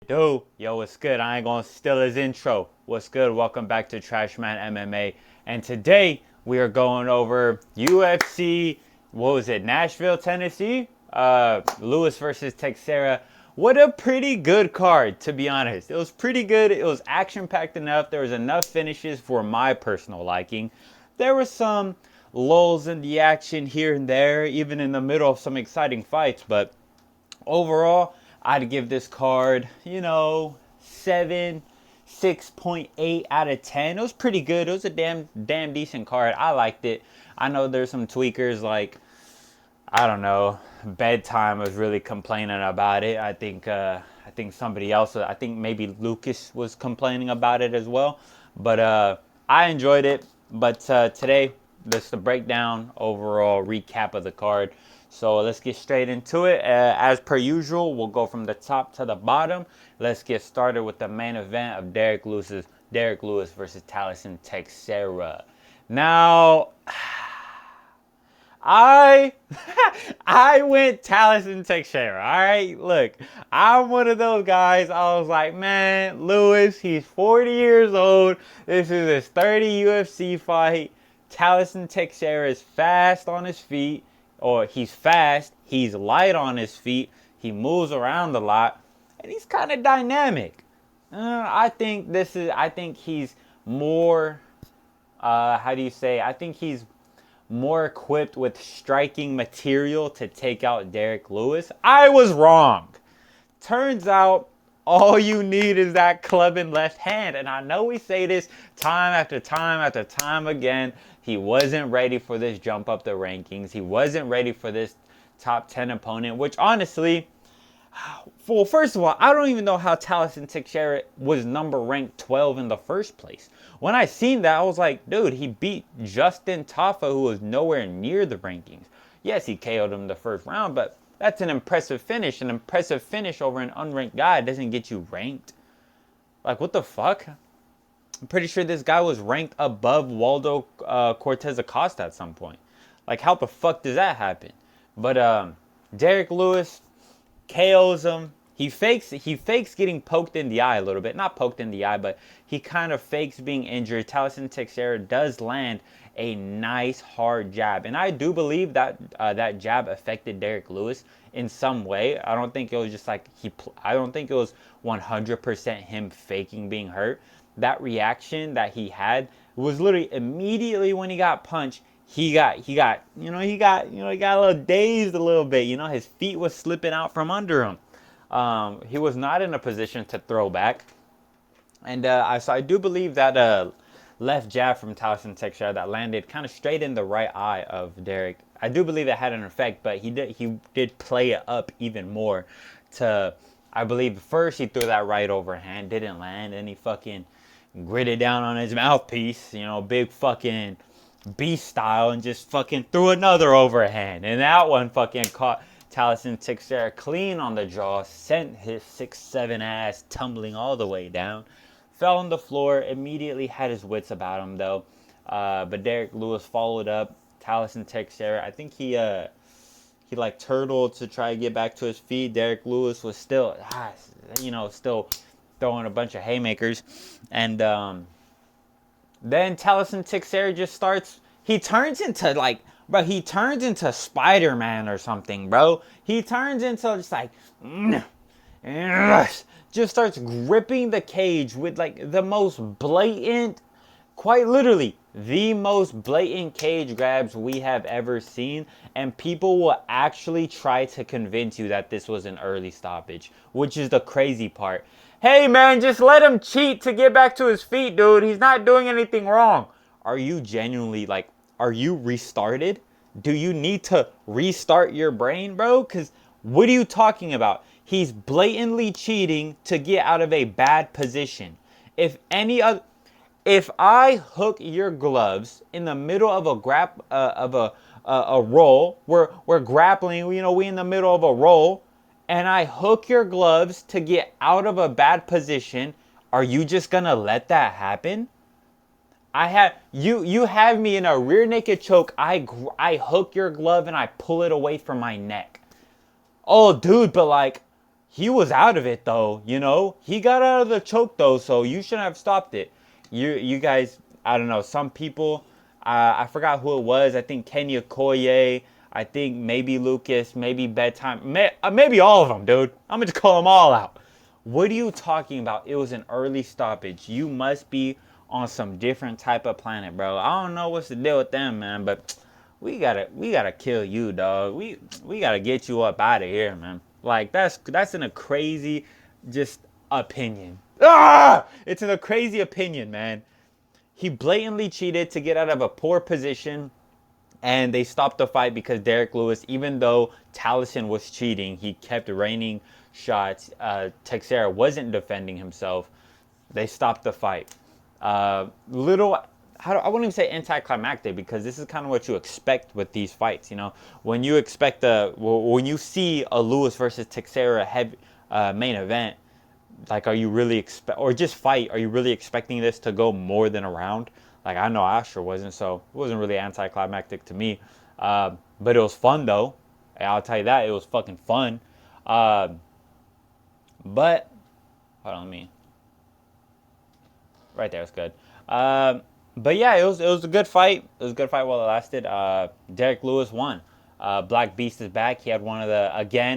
Dude, yo, what's good? I ain't gonna steal his intro. What's good? Welcome back to Trashman MMA. And today we are going over UFC. What was it? Nashville, Tennessee. Lewis versus TEIXEIRA. What a pretty good card, to be honest. It was pretty good. It was action-packed enough. There was enough finishes for my personal liking. There were some lulls in the action here and there, even in the middle of some exciting fights, but overall, I'd give this card, 6.8 out of 10. It was pretty good. It was a damn decent card. I liked it. I know there's some tweakers like, I don't know, bedtime was really complaining about it. I think somebody else, I think maybe Lucas was complaining about it as well. But I enjoyed it. But today, this is the breakdown, overall recap of the card. So let's get straight into it. As per usual, we'll go from the top to the bottom. Let's get started with the main event of Derek Lewis versus Talison TEIXEIRA. Now, I went Talison TEIXEIRA. All right, look, I'm one of those guys. I was like, man, Lewis, he's 40 years old. This is his 30 UFC fight. Talison TEIXEIRA is fast on his feet. Or he's fast, he's light on his feet, he moves around a lot, and he's kind of dynamic. I think he's more, I think he's more equipped with striking material to take out Derek Lewis. I was wrong. Turns out, all you need is that clubbing left hand. And I know we say this time after time after time again. He wasn't ready for this jump up the rankings. He wasn't ready for this top 10 opponent, which honestly, well, first of all, I don't even know how Talison TEIXEIRA was ranked 12 in the first place. When I seen that, I was like, dude, he beat Justin Tafa, who was nowhere near the rankings. Yes, he KO'd him the first round, but that's an impressive finish. An impressive finish over an unranked guy doesn't get you ranked. Like, what the fuck? I'm pretty sure this guy was ranked above Waldo Cortez Acosta at some point. Like, how the fuck does that happen? But Derek Lewis KOs him. He fakes getting poked in the eye a little bit. Not poked in the eye, but he kind of fakes being injured. Talison TEIXEIRA does land a nice hard jab, and I do believe that that jab affected Derek Lewis in some way. I don't think it was just like I don't think it was 100% him faking being hurt. That reaction that he had was literally immediately when he got punched. He got a little dazed a little bit. His feet was slipping out from under him. He was not in a position to throw back. And so I do believe that left jab from Talison TEIXEIRA that landed kind of straight in the right eye of Derek, I do believe it had an effect, but he did play it up even more to, I believe first he threw that right overhand, didn't land, and he fucking gritted down on his mouthpiece, big fucking beast style, and just fucking threw another overhand. And that one fucking caught Talison TEIXEIRA clean on the jaw, sent his 6'7" ass tumbling all the way down. Fell on the floor, immediately had his wits about him though. But Derek Lewis followed up. Talison TEIXEIRA, I think he like turtled to try to get back to his feet. Derek Lewis was still, still throwing a bunch of haymakers. And then Talison TEIXEIRA just starts, he turns into Spider-Man or something, bro. He turns into just like, just starts gripping the cage with like the most blatant, quite literally, the most blatant cage grabs we have ever seen. And people will actually try to convince you that this was an early stoppage, which is the crazy part. Hey man, just let him cheat to get back to his feet, dude. He's not doing anything wrong. Are you genuinely are you restarted? Do you need to restart your brain, bro? Because what are you talking about? He's blatantly cheating to get out of a bad position. If I hook your gloves in the middle of a roll, we're grappling, we in the middle of a roll, and I hook your gloves to get out of a bad position, are you just gonna let that happen? You have me in a rear naked choke. I hook your glove and I pull it away from my neck. Oh, dude, but he was out of it though, you know. He got out of the choke though, so you shouldn't have stopped it. You guys, I don't know. Some people, I forgot who it was. I think Kenya Koye. I think maybe Lucas, maybe Bedtime, maybe all of them, dude. I'm gonna just call them all out. What are you talking about? It was an early stoppage. You must be on some different type of planet, bro. I don't know what's the deal with them, man, but we gotta kill you, dog. We gotta get you up out of here, man. Like that's in a crazy just opinion. It's in a crazy opinion, man. He blatantly cheated to get out of a poor position, and they stopped the fight because Derek Lewis, even though Taliesin was cheating, he kept raining shots. TEIXEIRA wasn't defending himself. They stopped the fight. Little, I wouldn't even say anticlimactic, because this is kind of what you expect with these fights. You know, when you expect when you see a Lewis versus TEIXEIRA main event, like, are you really or just fight? Are you really expecting this to go more than a round? Like, I know I sure wasn't, so it wasn't really anticlimactic to me. But it was fun though. I'll tell you that, it was fucking fun. But hold on, right there, it's good. But yeah, it was a good fight. It was a good fight while it lasted. Derek Lewis won. Black Beast is back. He had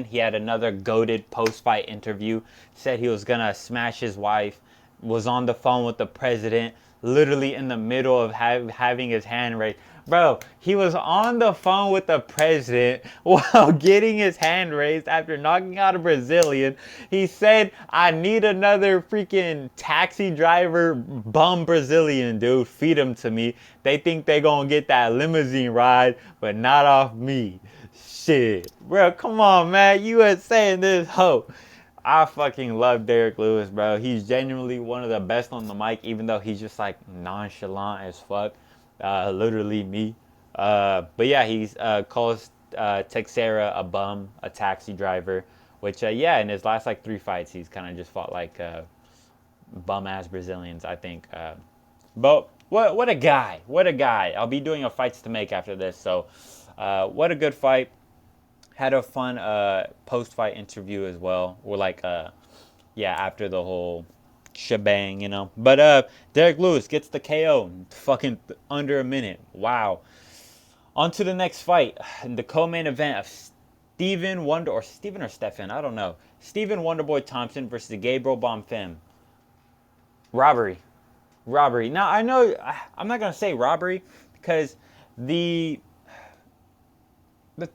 he had another goated post-fight interview. Said he was gonna smash his wife. Was on the phone with the president, literally in the middle of having his hand raised. Bro, he was on the phone with the president while getting his hand raised after knocking out a Brazilian. He said, I need another freaking taxi driver bum Brazilian, dude. Feed him to me. They think they gonna get that limousine ride, but not off me. Shit. Bro, come on, man. USA in this hoe. I fucking love Derek Lewis, bro. He's genuinely one of the best on the mic, even though he's just like nonchalant as fuck. Literally me. But yeah, he's calls TEIXEIRA a bum, a taxi driver, which yeah, in his last like 3 fights, he's kind of just fought like bum ass Brazilians, I think. But what a guy! What a guy! I'll be doing a fights to make after this, so what a good fight. Had a fun post-fight interview as well, or like yeah, after the whole shebang, you know. But Derek Lewis gets the KO fucking under a minute. Wow. On to the next fight, the co-main event of Stephen or Stephen, I don't know. Stephen Wonderboy Thompson versus Gabriel Bonfim. Robbery. Now, I know I'm not going to say robbery, because the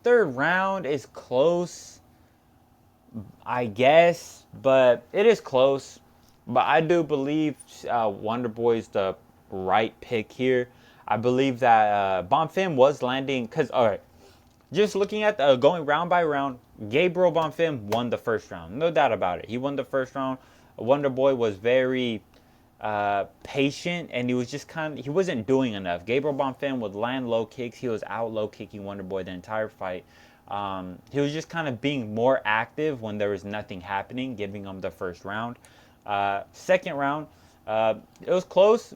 third round is close, I guess, but it is close. But I do believe Wonderboy is the right pick here. I believe that Bonfim was landing, because, all right, just looking at going round by round, Gabriel Bonfim won the first round. No doubt about it. He won the first round. Wonderboy was very patient, and he was just he wasn't doing enough. Gabriel Bonfim would land low kicks. He was out low kicking Wonderboy the entire fight. He was just kind of being more active when there was nothing happening, giving him the first round. Second round, it was close.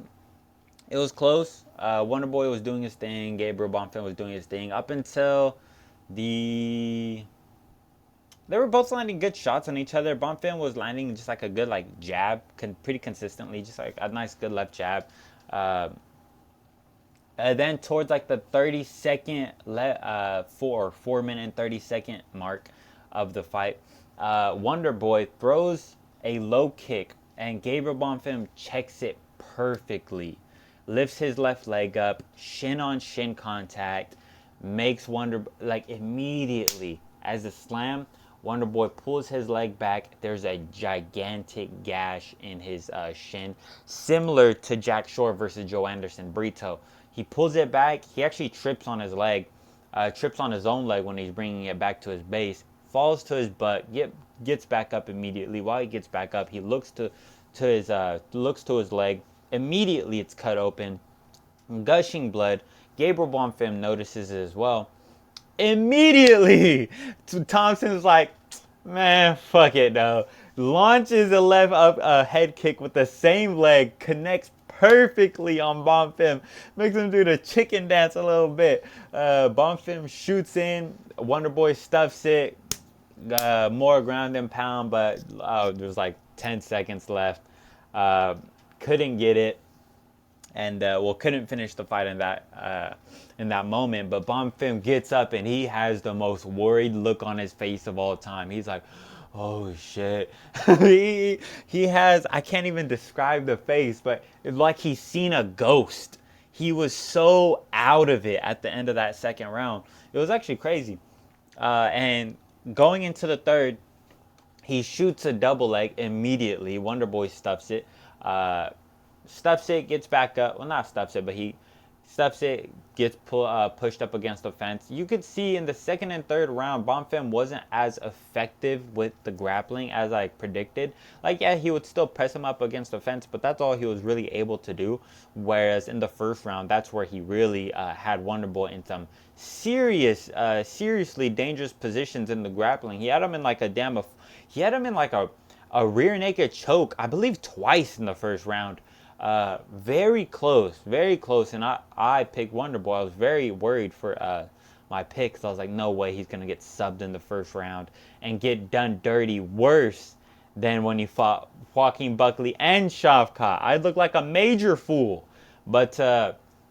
Wonderboy was doing his thing. Gabriel Bonfim was doing his thing up until they were both landing good shots on each other. Bonfim was landing just like a good like jab, pretty consistently, just like a nice good left jab. And then towards like the 30-second 4 minute and 30-second mark of the fight, Wonderboy throws a low kick, and Gabriel Bonfim checks it perfectly. Lifts his left leg up, shin on shin contact, makes immediately as a slam. Wonderboy pulls his leg back. There's a gigantic gash in his shin, similar to Jack Shore versus Joe Anderson Brito. He pulls it back. He actually trips on his leg, trips on his own leg when he's bringing it back to his base. Falls to his butt. Gets back up immediately. While he gets back up, he looks to his leg. Immediately, it's cut open, gushing blood. Gabriel Bonfim notices it as well. Immediately, Thompson's like, man, fuck it, though. Launches a left up head kick with the same leg, connects perfectly on Bonfim, makes him do the chicken dance a little bit. Bonfim shoots in, Wonderboy stuffs it, more ground and pound, but there was like 10 seconds left. Couldn't get it, and couldn't finish the fight in that moment. But Bonfim gets up and he has the most worried look on his face of all time. He's like, "Oh shit!" he has, I can't even describe the face, but it's like he's seen a ghost. He was so out of it at the end of that second round. It was actually crazy. And going into the third, he shoots a double leg immediately. Wonderboy stuffs it. Stuffs it, gets back up. Well, not stuffs it, but he stuffs it, gets pushed up against the fence. You could see in the second and third round, Bonfim wasn't as effective with the grappling as I predicted. Like, yeah, he would still press him up against the fence, but that's all he was really able to do. Whereas in the first round, that's where he really had Wonderboy in some seriously dangerous positions in the grappling. He had him in like a rear naked choke, I believe twice in the first round. Very close, and I picked Wonderboy. I was very worried for my pick, because I was like, no way he's gonna get subbed in the first round and get done dirty worse than when he fought Joaquin Buckley and Shavkat. I'd look like a major fool. But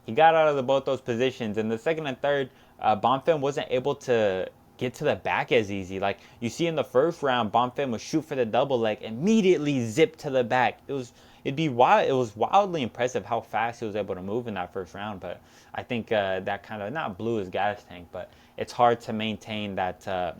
he got out of both those positions. In the second and third, Bonfim wasn't able to get to the back as easy. Like you see in the first round, Bonfim would shoot for the double leg, immediately zip to the back. It was wildly impressive how fast he was able to move in that first round. But I think that kind of not blew his gas tank, but it's hard to maintain that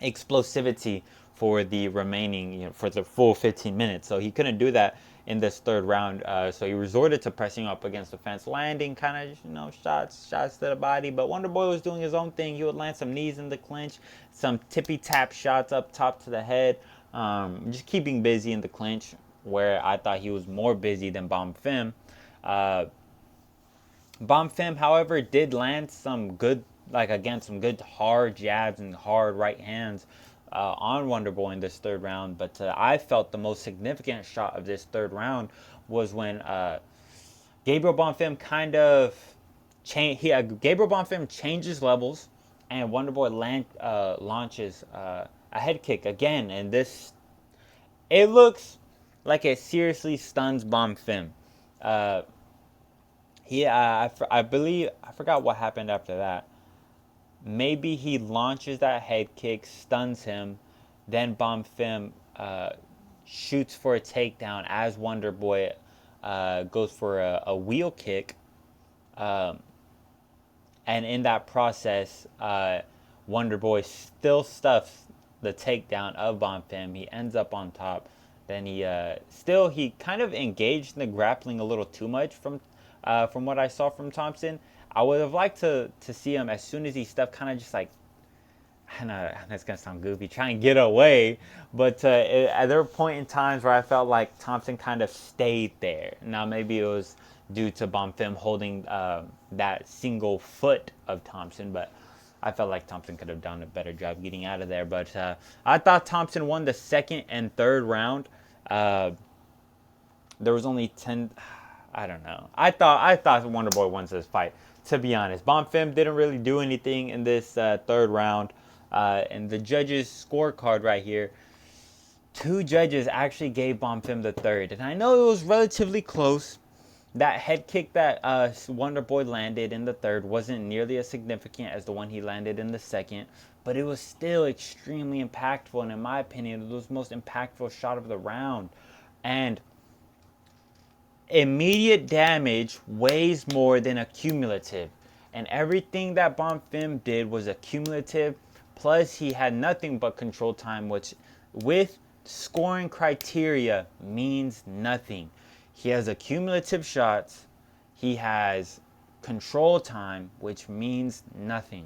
explosivity for the remaining, for the full 15 minutes. So he couldn't do that in this third round. So he resorted to pressing up against the fence, landing kind of shots to the body. But Wonderboy was doing his own thing. He would land some knees in the clinch, some tippy tap shots up top to the head, just keeping busy in the clinch, where I thought he was more busy than Bonfim. Bonfim, however, did land some good, some good hard jabs and hard right hands on Wonderboy in this third round. But I felt the most significant shot of this third round was when Gabriel Bonfim Gabriel Bonfim changes levels, and Wonderboy launches a head kick again. And it looks like it seriously stuns Bonfim. I believe, I forgot what happened after that. Maybe he launches that head kick, stuns him, then Bonfim shoots for a takedown as Wonderboy goes for a wheel kick. And in that process, Wonderboy still stuffs the takedown of Bonfim. He ends up on top. Then he kind of engaged in the grappling a little too much from what I saw from Thompson. I would have liked to see him, as soon as he stepped, kind of just like, I know that's gonna sound goofy, try and get away. But there were point in times where I felt like Thompson kind of stayed there. Now maybe it was due to Bonfim holding that single foot of Thompson, but I felt like Thompson could have done a better job getting out of there. But I thought Thompson won the second and third round. There was only 10. I don't know. I thought Wonderboy wins this fight, to be honest. Bonfim didn't really do anything in this third round. And the judges' scorecard right here, 2 judges actually gave Bonfim the third. And I know it was relatively close. That head kick that Wonderboy landed in the third wasn't nearly as significant as the one he landed in the second, but it was still extremely impactful, and in my opinion, it was the most impactful shot of the round. And immediate damage weighs more than accumulative, and everything that Bonfim did was accumulative, plus he had nothing but control time, which with scoring criteria means nothing. He has accumulative shots. He has control time, which means nothing.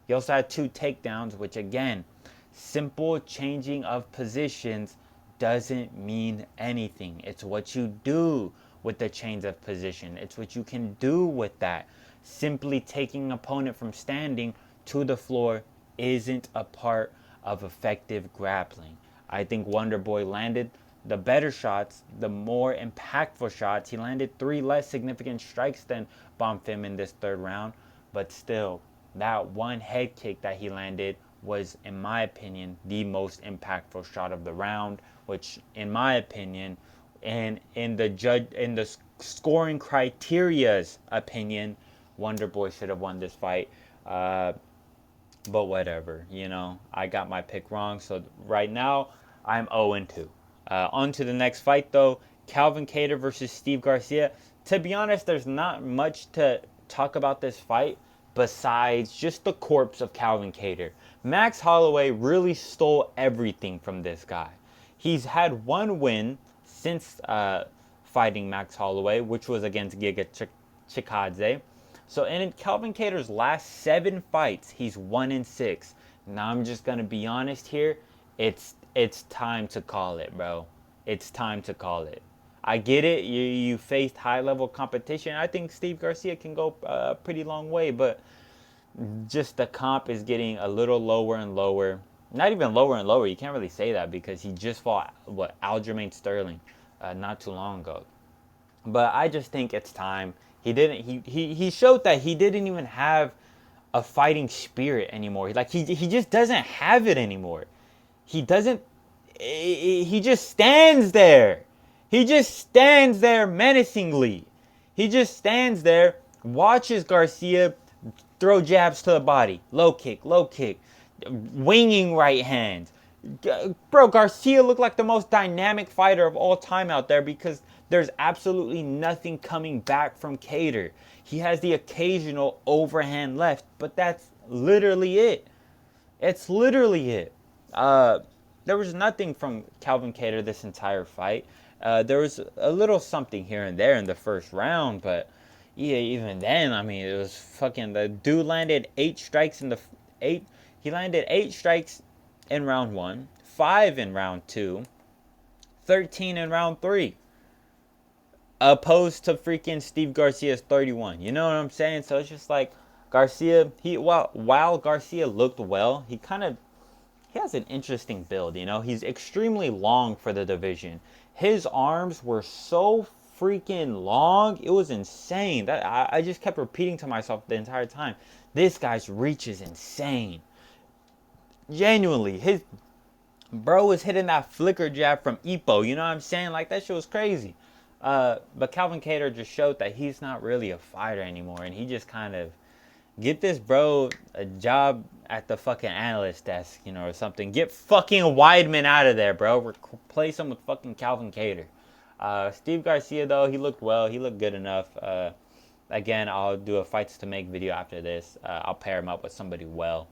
He also had 2 takedowns, which again, simple changing of positions doesn't mean anything. It's what you do with the change of position. It's what you can do with that. Simply taking an opponent from standing to the floor isn't a part of effective grappling. I think Wonderboy landed the better shots, the more impactful shots. He landed 3 less significant strikes than Bonfim in this third round, but still, that one head kick that he landed was, in my opinion, the most impactful shot of the round, which, in my opinion, and in the scoring criteria's opinion, Wonder Boy should have won this fight. But whatever, you know, I got my pick wrong. So right now, I'm 0-2. On to the next fight, though. Calvin Kattar versus Steve Garcia. To be honest, there's not much to talk about this fight besides just the corpse of Calvin Kattar. Max Holloway really stole everything from this guy. He's had one win since fighting Max Holloway, which was against Giga Chikadze. So in Calvin Kattar's last 7 fights, he's 1-6. Now I'm just gonna be honest here. It's time to call it, bro. It's time to call it. I get it. You faced high level competition. I think Steve Garcia can go a pretty long way, but just the comp is getting a little lower and lower. Not even lower and lower. You can't really say that because he just fought Aljamain Sterling not too long ago. But I just think it's time. He showed that he didn't even have a fighting spirit anymore. Like he just doesn't have it anymore. He doesn't. He just stands there. He just stands there menacingly. He just stands there, watches Garcia throw jabs to the body, low kick, winging right hands. Bro, Garcia looked like the most dynamic fighter of all time out there because there's absolutely nothing coming back from Kattar. He has the occasional overhand left, but that's literally it. It's literally it. There was nothing from Calvin Kattar this entire fight. There was a little something here and there in the first round, but yeah, even then, I mean, it was fucking, the dude landed 8 strikes in he landed 8 strikes in round 1, 5 in round 2, 13 in round 3. Opposed to freaking Steve Garcia's 31. You know what I'm saying? So it's just like Garcia, while Garcia looked well, he has an interesting build, you know? He's extremely long for the division. His arms were so freaking long. It was insane. That I just kept repeating to myself the entire time. This guy's reach is insane. Genuinely, his bro was hitting that flicker jab from Ipo. You know what I'm saying? Like, that shit was crazy. But Calvin Kattar just showed that he's not really a fighter anymore, and he just kind of get this bro a job at the fucking analyst desk, you know, or something. Get fucking Weidman out of there, bro. Replace him with fucking Calvin Kattar. Steve Garcia, though, he looked well. He looked good enough. Again, I'll do a fights to make video after this. I'll pair him up with somebody well.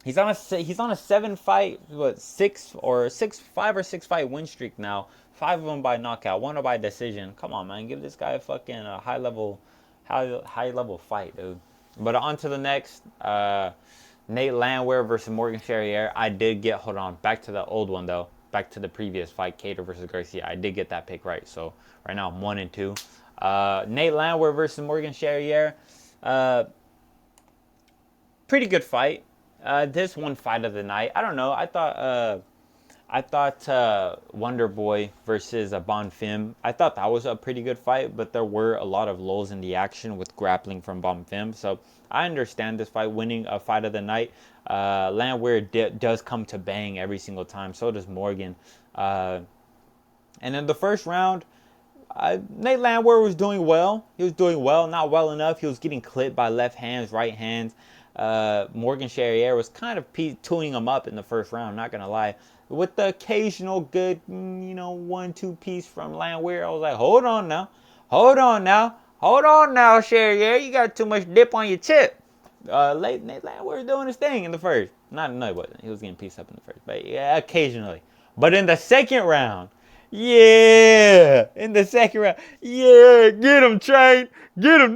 He's on a 7-fight, 5 or 6 fight win streak now. 5 of them by knockout, 1 by decision. Come on, man, give this guy a fucking high level fight, dude. But on to the next. Nate Landwehr versus Morgan Charrier. Hold on, back to the old one though. Back to the previous fight, Kattar versus Garcia. I did get that pick right. So right now I'm 1-2. Nate Landwehr versus Morgan Charrier. Pretty good fight. This one fight of the night. I don't know. I thought Wonder Boy versus Bonfim. I thought that was a pretty good fight, but there were a lot of lulls in the action with grappling from Bonfim. So I understand this fight winning a fight of the night. Landwehr does come to bang every single time. So does Morgan. And in the first round, Nate Landwehr was doing well. He was doing well, not well enough. He was getting clipped by left hands, right hands. Morgan Charrier was kind of tuning him up in the first round, not gonna lie. With the occasional good, 1-2 piece from Landwehr, I was like, hold on now, Charrier, you got too much dip on your chip. Nate Landwehr was doing his thing in the first. No, he wasn't. He was getting pieced up in the first, but yeah, occasionally. But in the second round, yeah, get him, Train, get him,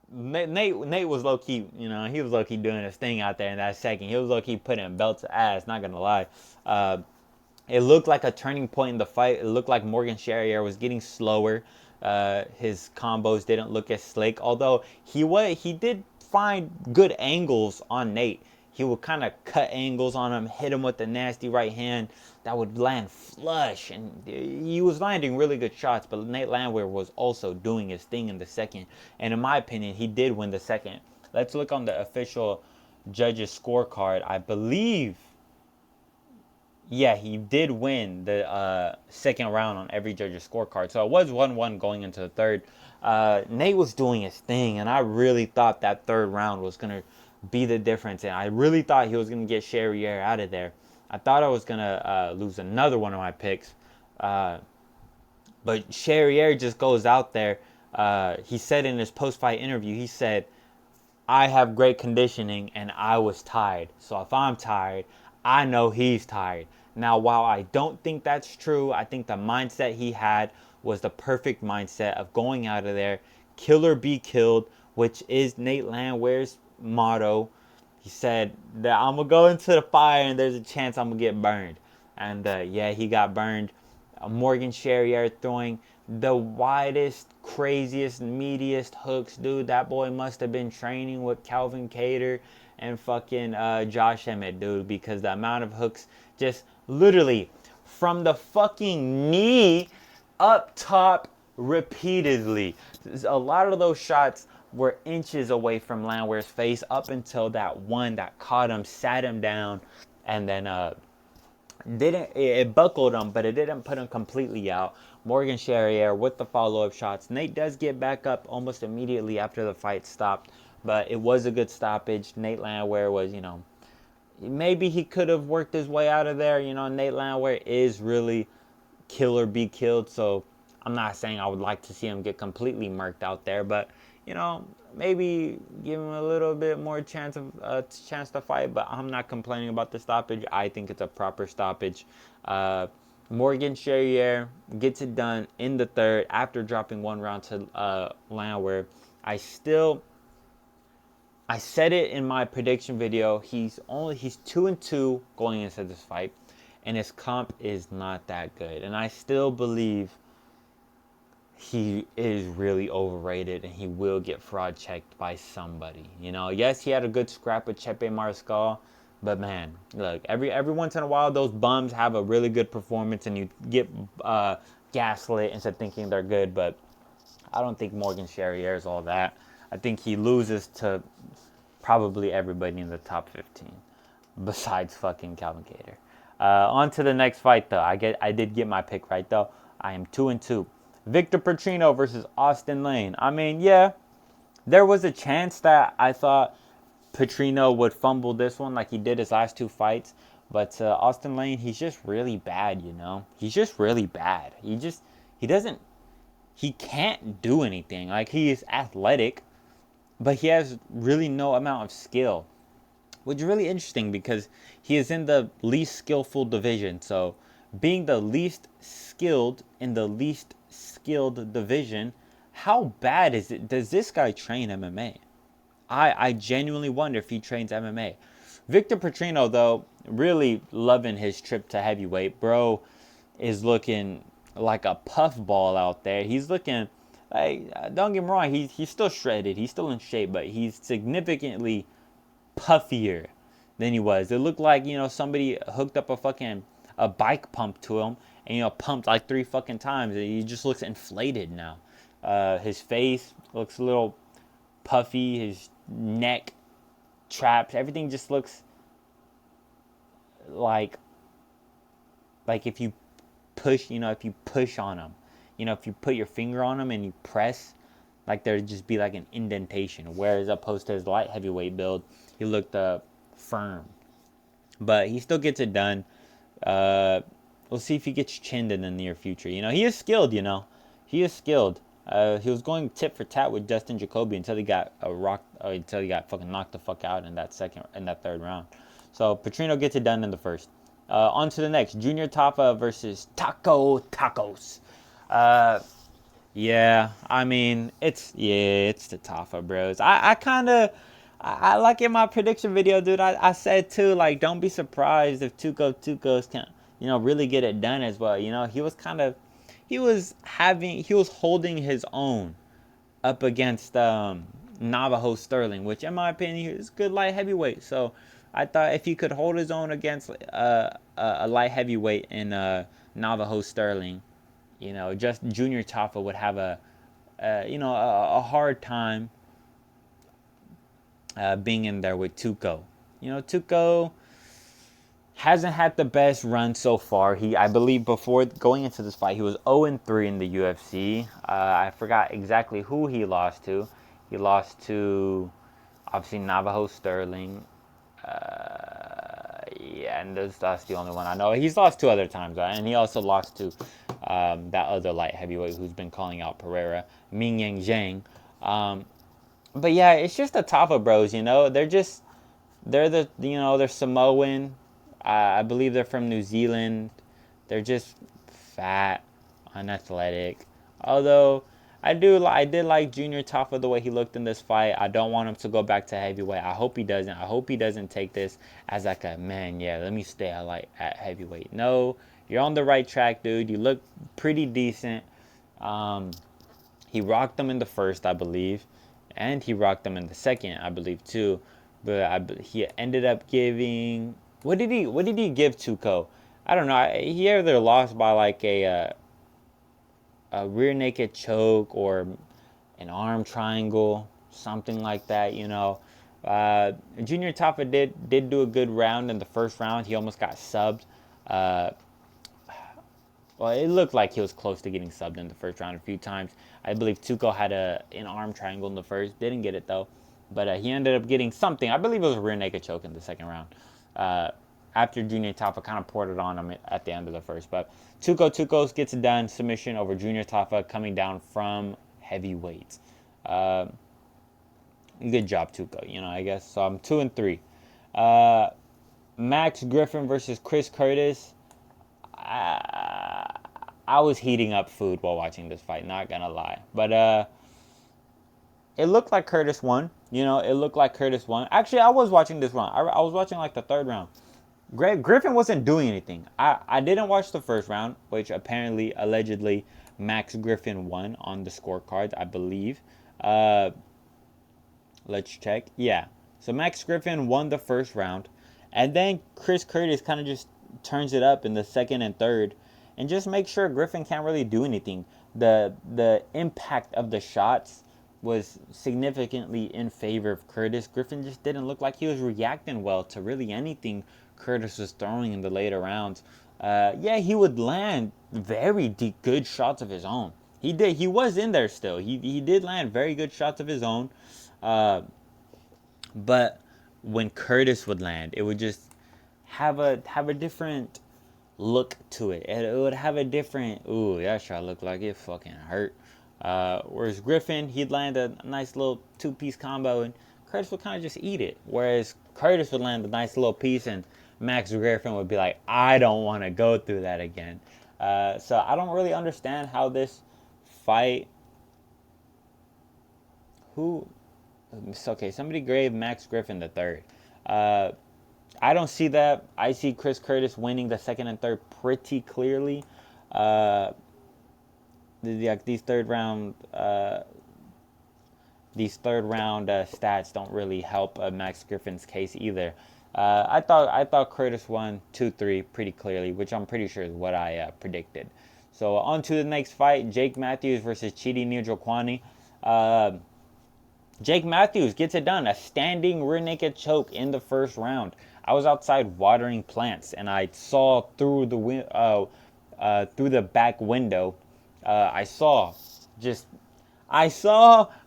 Nate. Nate was low key, he was low key doing his thing out there in that second. He was low key putting belt to ass, not gonna lie. It looked like a turning point in the fight. It looked like Morgan Charrier was getting slower. His combos didn't look as slick, although he did find good angles on Nate. He would kind of cut angles on him, hit him with the nasty right hand that would land flush, and he was landing really good shots. But Nate Landwehr was also doing his thing in the second, and in my opinion, he did win the second. Let's look on the official judges scorecard. I believe, yeah, he did win the second round on every judge's scorecard. So it was 1-1 going into the third. Nate was doing his thing, and I really thought that third round was going to be the difference. And I really thought he was going to get Charriere out of there. I thought I was going to lose another one of my picks. But Charriere just goes out there. He said in his post-fight interview, he said, I have great conditioning and I was tired. So if I'm tired, I know he's tired. Now, while I don't think that's true, I think the mindset he had was the perfect mindset of going out of there, kill or be killed, which is Nate Landwehr's motto. He said that I'm going to go into the fire and there's a chance I'm going to get burned. And yeah, he got burned. Morgan Charriere throwing the widest, craziest, meatiest hooks. Dude, that boy must have been training with Calvin Kattar and fucking Josh Emmett, dude, because the amount of hooks just literally from the fucking knee up top repeatedly. A lot of those shots were inches away from Landwehr's face up until that one that caught him, sat him down, and then it buckled him, but it didn't put him completely out. Morgan Charriere with the follow-up shots. Nate does get back up almost immediately after the fight stopped, but it was a good stoppage. Nate Landwehr was, maybe he could have worked his way out of there. Nate Landwehr is really kill or be killed, so I'm not saying I would like to see him get completely murked out there, but maybe give him a little bit more chance to fight. But I'm not complaining about the stoppage. I think it's a proper stoppage. Morgan Charriere gets it done in the third after dropping one round to Landwehr. I said it in my prediction video. He's 2-2 going into this fight, and his comp is not that good. And I still believe he is really overrated and he will get fraud checked by somebody. Yes, he had a good scrap with Chepe Mariscal, but man, look, every once in a while those bums have a really good performance and you get gaslit instead of thinking they're good. But I don't think Morgan Charriere is all that. I think he loses to probably everybody in the top 15 besides fucking Calvin Kattar. On to the next fight though. I did get my pick right though. I am 2-2. Victor Petrino versus Austin Lane. I mean, yeah, there was a chance that I thought Petrino would fumble this one like he did his last two fights. But Austin Lane, he's just really bad, He's just really bad. He can't do anything. Like, he is athletic, but he has really no amount of skill. Which is really interesting because he is in the least skillful division. So, being the least skilled in the least skilled division, how bad is it? Does this guy train MMA? I genuinely wonder if he trains MMA. Victor Petrino, though, really loving his trip to heavyweight. Bro is looking like a puffball out there. He's looking like, don't get me wrong, he's still shredded. He's still in shape, but he's significantly puffier than he was. It looked like, somebody hooked up a bike pump to him and, pumped like 3 fucking times. He just looks inflated now. His face looks a little puffy. His neck, traps, everything just looks like if you push, if you push on him, if you put your finger on him and you press, like there'd just be like an indentation. Whereas opposed to his light heavyweight build, he looked firm. But he still gets it done. We'll see if he gets chinned in the near future. He is skilled, He is skilled. He was going tit for tat with Dustin Jacoby until he got fucking knocked the fuck out in that third round. So Petrino gets it done in the first. On to the next. Junior Tafa versus Taco Tacos. Yeah, I mean, it's the Tafa bros. I like in my prediction video, dude, I said too, like, don't be surprised if Tucos can, really get it done as well. He was holding his own up against Navajo Sterling, which in my opinion is good light heavyweight. So I thought if he could hold his own against a light heavyweight in Navajo Sterling, just Junior Tafa would have a hard time being in there with Tuco. Tuco hasn't had the best run so far. I believe, before going into this fight, he was 0-3 in the UFC. I forgot exactly who he lost to. He lost to, obviously, Navajo Sterling. Yeah, and that's the only one I know. He's lost two other times, right? And he also lost to that other light heavyweight who's been calling out Pereira, Ming Yang Zhang. But yeah, it's just the Tafa bros. They're Samoan. I believe they're from New Zealand. They're just fat, unathletic. Although I did like Junior Tafa the way he looked in this fight. I don't want him to go back to heavyweight. I hope he doesn't. I hope he doesn't take this as like a, man, yeah, let me stay at heavyweight. No, you're on the right track, dude. You look pretty decent. He rocked them in the first, I believe, and he rocked them in the second, I believe, too. But he ended up giving, what did he give Tuco? I don't know. He either lost by like a rear naked choke or an arm triangle, something like that. Junior Tafa did do a good round in the first round. He almost got subbed. Uh, well, it looked like he was close to getting subbed in the first round a few times. I believe Tuco had an arm triangle in the first. Didn't get it, though. But he ended up getting something. I believe it was a rear naked choke in the second round. After Junior Tafa kind of poured it on him at the end of the first. But Tuco gets it done. Submission over Junior Tafa, coming down from heavyweight. Good job, Tuco, I guess. So I'm 2-3. Max Griffin versus Chris Curtis. I was heating up food while watching this fight, not gonna lie. But it looked like Curtis won. It looked like Curtis won. Actually, I was watching this round. I was watching like the third round. Griffin wasn't doing anything. I didn't watch the first round, which allegedly, Max Griffin won on the scorecards, I believe. Let's check. Yeah. So Max Griffin won the first round. And then Chris Curtis kind of just turns it up in the second and third. And just make sure Griffin can't really do anything. The impact of the shots was significantly in favor of Curtis. Griffin just didn't look like he was reacting well to really anything Curtis was throwing in the later rounds. Yeah, he would land very good shots of his own. He did. He was in there still. He did land very good shots of his own. But when Curtis would land, it would just have a different look to it. It would have a different, ooh, that shot looked like it fucking hurt. Whereas Griffin, he'd land a nice little two-piece combo, and Curtis would kind of just eat it. Whereas Curtis would land a nice little piece, and Max Griffin would be like, I don't want to go through that again. So I don't really understand how this fight... Okay, somebody gave Max Griffin the third. I don't see that. I see Chris Curtis winning the second and third pretty clearly. These third round stats don't really help Max Griffin's case either. I thought Curtis won 2-3 pretty clearly, which I'm pretty sure is what I predicted. So on to the next fight, Jake Matthews versus Chidi Njokuani. Jake Matthews gets it done, a standing rear naked choke in the first round. I was outside watering plants, and I saw through the back window. I saw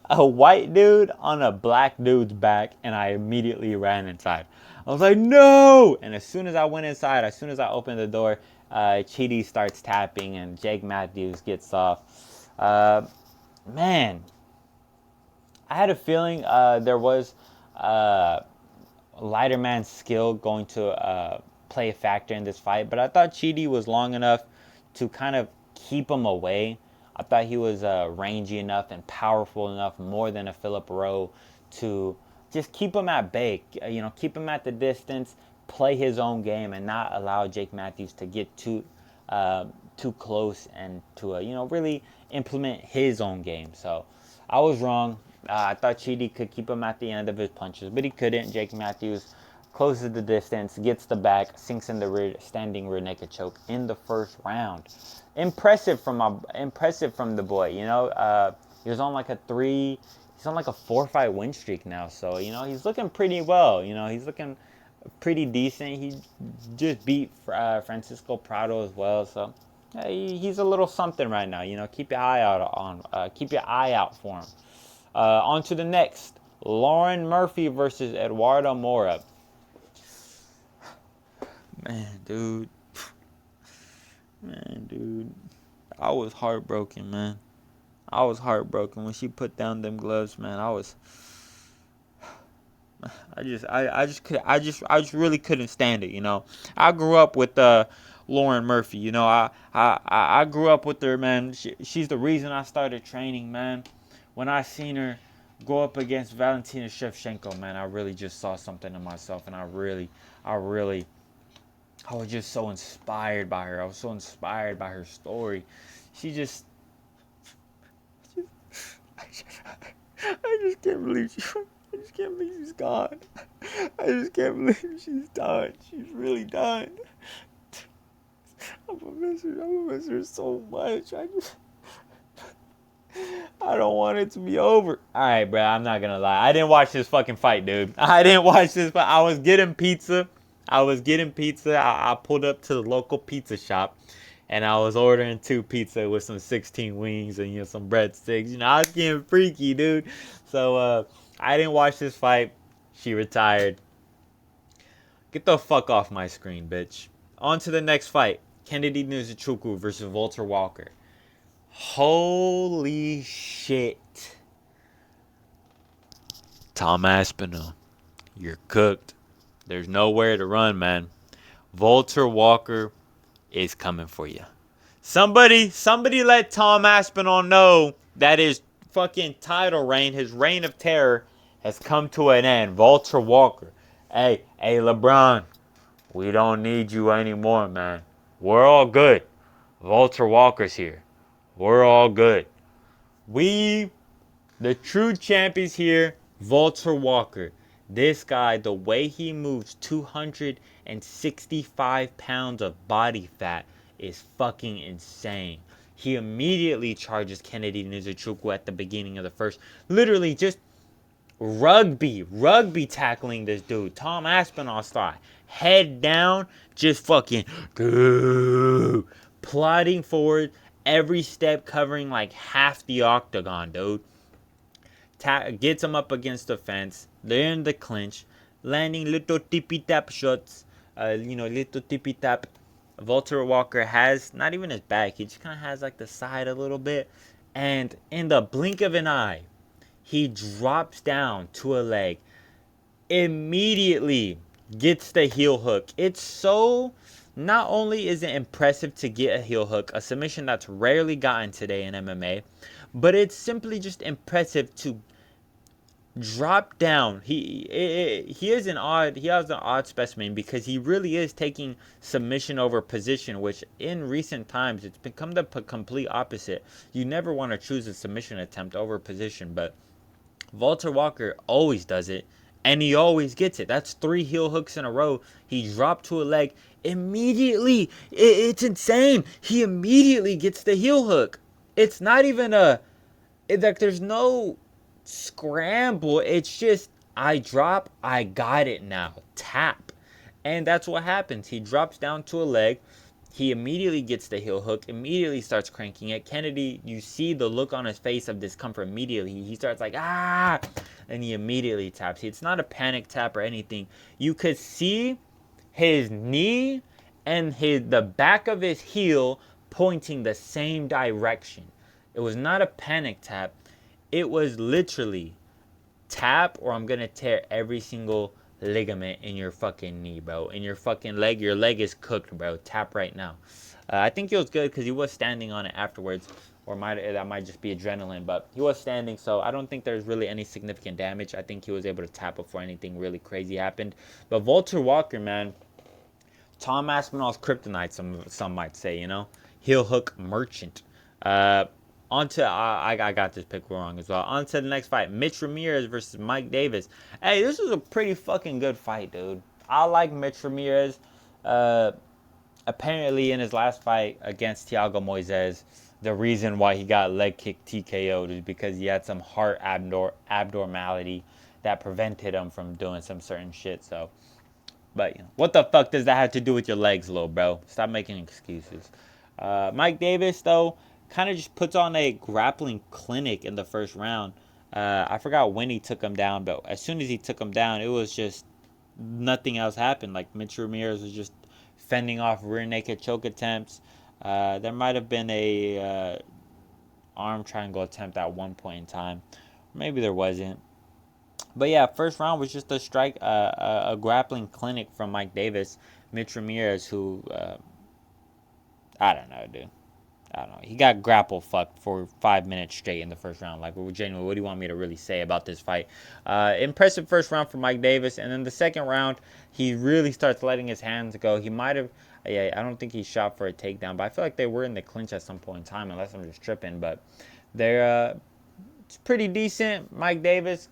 a white dude on a black dude's back, and I immediately ran inside. I was like, no! And as soon as I went inside, as soon as I opened the door, Chidi starts tapping, and Jake Matthews gets off. Man, I had a feeling there was lighter man's skill going to play a factor in this fight, but I thought Chidi was long enough to kind of keep him away. I thought he was rangy enough and powerful enough, more than a Philip Rowe, to just keep him at bay. Keep him at the distance, play his own game, and not allow Jake Matthews to get too close and to really implement his own game. So I was wrong. I thought Chidi could keep him at the end of his punches, but he couldn't. Jake Matthews closes the distance, gets the back, sinks in the standing rear naked choke in the first round. Impressive from the boy. He was on like a 3 he's on like a 4-fight win streak now. So, you know, he's looking pretty well. You know, he's looking pretty decent. He just beat Francisco Prado as well. So, yeah, he's a little something right now. You know, keep your eye out for him. On to the next. Lauren Murphy versus Eduardo Mora. Man, dude. I was heartbroken, man. I was heartbroken when she put down them gloves, man. I just really couldn't stand it, you know. I grew up with Lauren Murphy, you know. I grew up with her, man. She's the reason I started training, man. When I seen her go up against Valentina Shevchenko, man, I really just saw something in myself, and I was just so inspired by her. I was so inspired by her story. I just can't believe she's gone. I just can't believe she's done. She's really done. I'm gonna miss her so much. I don't want it to be over. Alright, bro, I'm not gonna lie. I didn't watch this fucking fight, dude. I didn't watch this fight. I was getting pizza. I pulled up to the local pizza shop, and I was ordering 2 pizza with some 16 wings and, you know, some breadsticks. You know, I was getting freaky, dude. So I didn't watch this fight. She retired. Get the fuck off my screen, bitch. On to the next fight. Kennedy Nzechukwu versus Walter Walker. Holy shit. Tom Aspinall, you're cooked. There's nowhere to run, man. Walter Walker is coming for you. Somebody let Tom Aspinall know that his fucking title reign, his reign of terror, has come to an end. Walter Walker. Hey, LeBron, we don't need you anymore, man. We're all good. Walter Walker's here. We're all good. The true champ is here. Walter Walker. This guy, the way he moves 265 pounds of body fat is fucking insane. He immediately charges Kennedy Nzechukwu at the beginning of the first. Literally just rugby tackling this dude. Tom Aspinall style. Head down, just fucking plodding forward. Every step covering like half the octagon, dude. Gets him up against the fence. They're in the clinch, landing little tippy tap shots. Little tippy tap. Walter Walker has not even his back. He just kind of has like the side a little bit, and in the blink of an eye, he drops down to a leg. Immediately gets the heel hook. It's so. Not only is it impressive to get a heel hook, a submission that's rarely gotten today in MMA, but it's simply just impressive to drop down. He has an odd specimen because he really is taking submission over position, which in recent times it's become the complete opposite. You never want to choose a submission attempt over position, but Walter Walker always does it, and he always gets it. That's 3 heel hooks in a row. He dropped to a leg immediately. It's insane. He immediately gets the heel hook. It's not even there's no scramble. It's just, I drop, I got it now. Tap. And that's what happens. He drops down to a leg. He immediately gets the heel hook, immediately starts cranking it. Kennedy, you see the look on his face of discomfort immediately. He starts like, and he immediately taps. It's not a panic tap or anything. You could see his knee and the back of his heel pointing the same direction. It was not a panic tap. It was literally tap or I'm going to tear every single ligament in your fucking knee, bro. In your fucking leg. Your leg is cooked, bro. Tap right now. I think it was good because he was standing on it afterwards. Or that might just be adrenaline. But he was standing, so I don't think there's really any significant damage. I think he was able to tap before anything really crazy happened. But Walter Walker, man. Tom Aspinall's kryptonite, some might say, you know. Heel hook merchant. I got this pick wrong as well. On to the next fight. Mitch Ramirez versus Mike Davis. Hey, this was a pretty fucking good fight, dude. I like Mitch Ramirez. Apparently, in his last fight against Thiago Moises, the reason why he got leg kick TKO'd is because he had some heart abnormality that prevented him from doing some certain shit. So, but you know, what the fuck does that have to do with your legs, little bro? Stop making excuses. Mike Davis though kind of just puts on a grappling clinic in the first round. I forgot when he took him down, but as soon as he took him down, it was just nothing else happened. Like Mitch Ramirez was just fending off rear naked choke attempts. There might have been a arm triangle attempt at one point in time. Maybe there wasn't. But yeah, first round was just a grappling clinic from Mike Davis. Mitch Ramirez, who I don't know, dude. I don't know. He got grapple fucked for 5 minutes straight in the first round. Like, genuinely, what do you want me to really say about this fight? Impressive first round for Mike Davis, and then the second round, he really starts letting his hands go. He might have, yeah, I don't think he shot for a takedown, but I feel like they were in the clinch at some point in time, unless I'm just tripping. But they're it's pretty decent. Mike Davis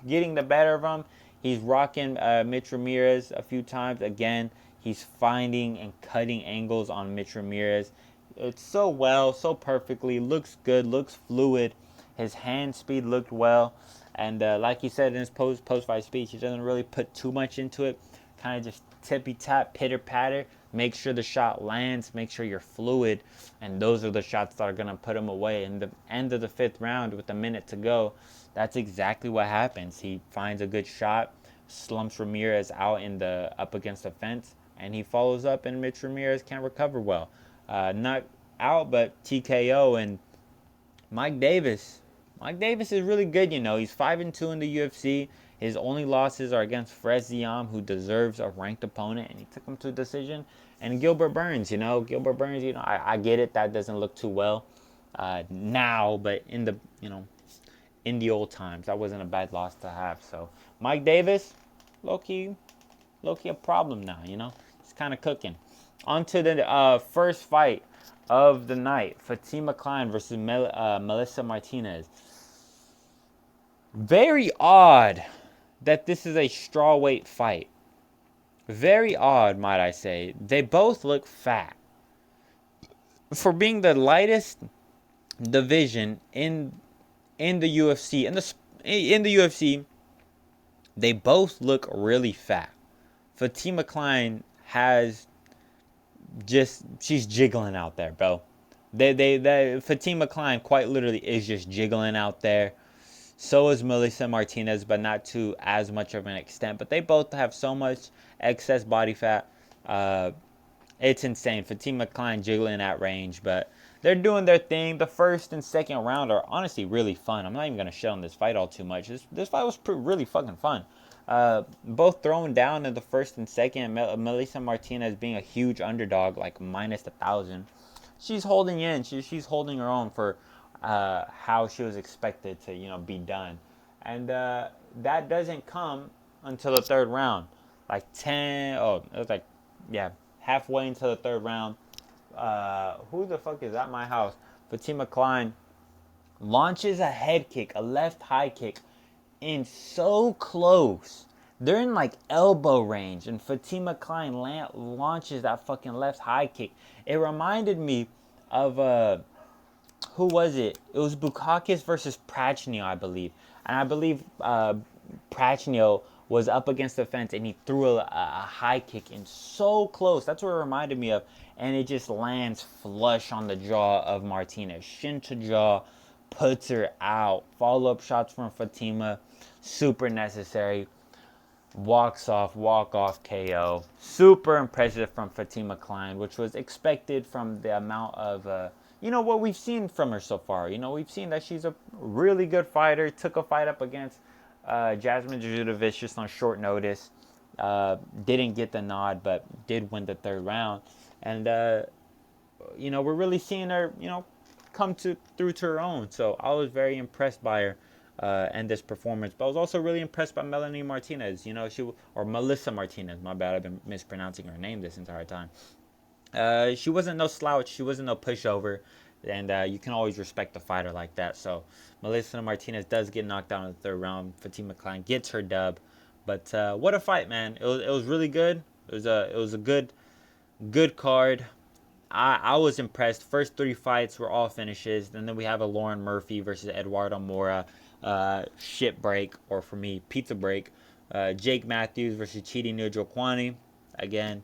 getting the better of him. He's rocking Mitch Ramirez a few times. Again, he's finding and cutting angles on Mitch Ramirez. It's so perfectly. Looks good, looks fluid. His hand speed looked well. And like he said in his post-fight speech, he doesn't really put too much into it. Kind of just tippy-tap, pitter-patter. Make sure the shot lands. Make sure you're fluid. And those are the shots that are going to put him away. In the end of the fifth round with a minute to go, that's exactly what happens. He finds a good shot, slumps Ramirez out up against the fence, and he follows up, and Mitch Ramirez can't recover well. Not out, but TKO. And Mike Davis. Mike Davis is really good, you know. He's 5-2 in the UFC. His only losses are against Freziam, who deserves a ranked opponent, and he took him to a decision. And Gilbert Burns, you know. Gilbert Burns, you know, I get it. That doesn't look too well now, but in the old times, that wasn't a bad loss to have. So Mike Davis, low-key a problem now, you know. He's kind of cooking. On to the first fight of the night. Fatima Klein versus Melissa Martinez. Very odd that this is a strawweight fight. Very odd, might I say. They both look fat. For being the lightest division in the UFC, in the UFC, they both look really fat. Fatima Klein she's jiggling out there, bro. Fatima Klein quite literally is just jiggling out there. So is Melissa Martinez, but not to as much of an extent. But they both have so much excess body fat. It's insane. Fatima Klein jiggling at range, but they're doing their thing. The first and second round are honestly really fun. I'm not even going to shit on this fight all too much. This fight was really fucking fun. Both throwing down in the first and second. Melissa Martinez being a huge underdog, like minus 1,000. She's holding in. She's holding her own for how she was expected to, you know, be done. And that doesn't come until the third round. Like it was like, yeah, halfway into the third round. Who the fuck is at my house? Fatima Klein launches a head kick, a left high kick, in so close. They're in like elbow range, and Fatima Klein launches that fucking left high kick. It reminded me of who was it? It was Bukakis versus Prachnio, I believe. And I believe Prachnio was up against the fence, and he threw a high kick in so close. That's what it reminded me of. And it just lands flush on the jaw of Martinez. Shin to jaw, puts her out. Follow-up shots from Fatima, super necessary. Walk off KO. Super impressive from Fatima Klein, which was expected from the amount of, what we've seen from her so far. You know, we've seen that she's a really good fighter. Took a fight up against Jasmine Jujutowicz just on short notice. Didn't get the nod, but did win the third round. And, we're really seeing her, come through to her own. So I was very impressed by her and this performance. But I was also really impressed by Melanie Martinez. Or Melissa Martinez. My bad, I've been mispronouncing her name this entire time. She wasn't no slouch. She wasn't no pushover. And you can always respect a fighter like that. So Melissa Martinez does get knocked out in the third round. Fatima Klein gets her dub. But what a fight, man. It was really good. It was a good card. I was impressed. First 3 fights were all finishes. And then we have a Lauren Murphy versus Eduardo Mora shit break, or for me, pizza break. Jake Matthews versus Chidi Njokwani. Again,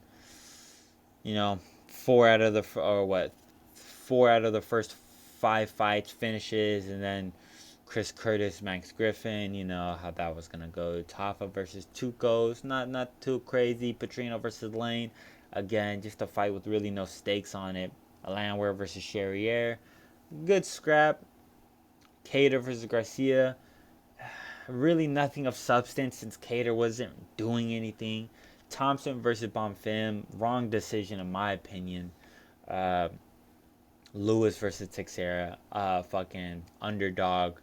you know, 4 out of the first 5 fights finishes, and then Chris Curtis, Max Griffin, you know how that was gonna go. Tafa versus Tukos, not too crazy. Petrino versus Lane, again, just a fight with really no stakes on it. Landwehr versus Charrier, good scrap. Cater versus Garcia, really nothing of substance since Cater wasn't doing anything. Thompson versus Bonfim, wrong decision in my opinion. Uh, Lewis versus TEIXEIRA, fucking underdog,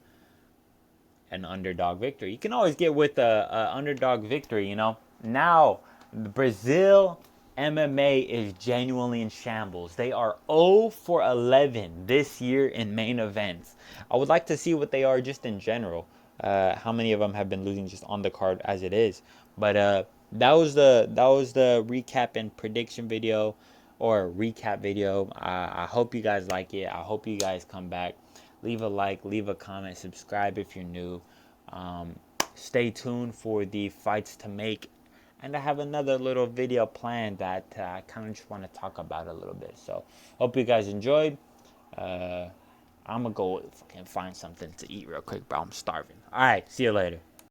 an underdog victory. You can always get with a underdog victory, you know. Now, Brazil MMA is genuinely in shambles. They are 0 for 11 this year in main events. I would like to see what they are just in general. How many of them have been losing just on the card as it is? But that was the recap and prediction video, or recap video. I hope you guys like it. I hope you guys come back. Leave a like, leave a comment, subscribe if you're new. Um, Stay tuned for the fights to make. And I have another little video planned that I kind of just want to talk about a little bit. So, hope you guys enjoyed. I'm going to go fucking find something to eat real quick, bro. I'm starving. All right, see you later.